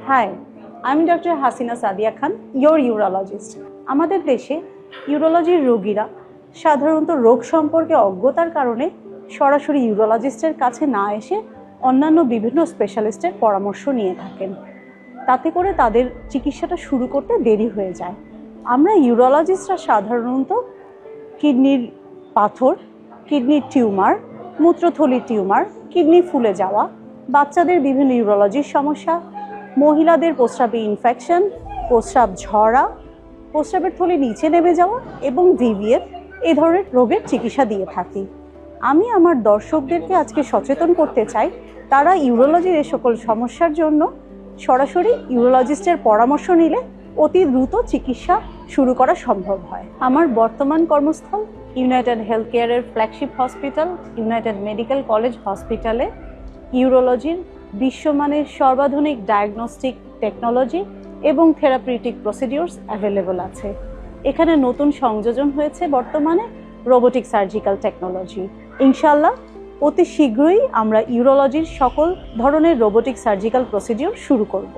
High, আমি doctor Hasina Sadia Khan, your urologist. আমাদের দেশে ইউরোলজির রোগীরা সাধারণত রোগ সম্পর্কে অজ্ঞতার কারণে সরাসরি ইউরোলজিস্টের কাছে না এসে অন্যান্য বিভিন্ন স্পেশালিস্টের পরামর্শ নিয়ে থাকেন। তাতে করে তাদের চিকিৎসাটা শুরু করতে দেরি হয়ে যায়। আমরা ইউরোলজিস্টরা সাধারণত কিডনির পাথর, কিডনির টিউমার, মূত্রথলির টিউমার, কিডনি ফুলে যাওয়া, বাচ্চাদের বিভিন্ন ইউরোলজির সমস্যা, মহিলাদের প্রস্রাবে ইনফেকশন, প্রস্রাব ঝরা, প্রস্রাবের থলি নিচে নেমে যাওয়া এবং ভিভিএফ এই ধরনের রোগের চিকিৎসা দিয়ে থাকি। আমি আমার দর্শকদেরকে আজকে সচেতন করতে চাই, তারা ইউরোলজির এই সকল সমস্যার জন্য সরাসরি ইউরোলজিস্টের পরামর্শ নিলে অতি দ্রুত চিকিৎসা শুরু করা সম্ভব হয়। আমার বর্তমান কর্মস্থল ইউনাইটেড হেলথ কেয়ারের flagship hospital United medical college হসপিটালে ইউরোলজির বিশ্বমানের সর্বাধুনিক ডায়াগনস্টিক টেকনোলজি এবং থেরাপিউটিক প্রসিডিউরস অ্যাভেলেবল আছে। এখানে নতুন সংযোজন হয়েছে বর্তমানে রোবোটিক সার্জিক্যাল টেকনোলজি। ইনশাআল্লাহ অতি শীঘ্রই আমরা ইউরোলজির সকল ধরনের রোবোটিক সার্জিক্যাল প্রসিডিউর শুরু করব।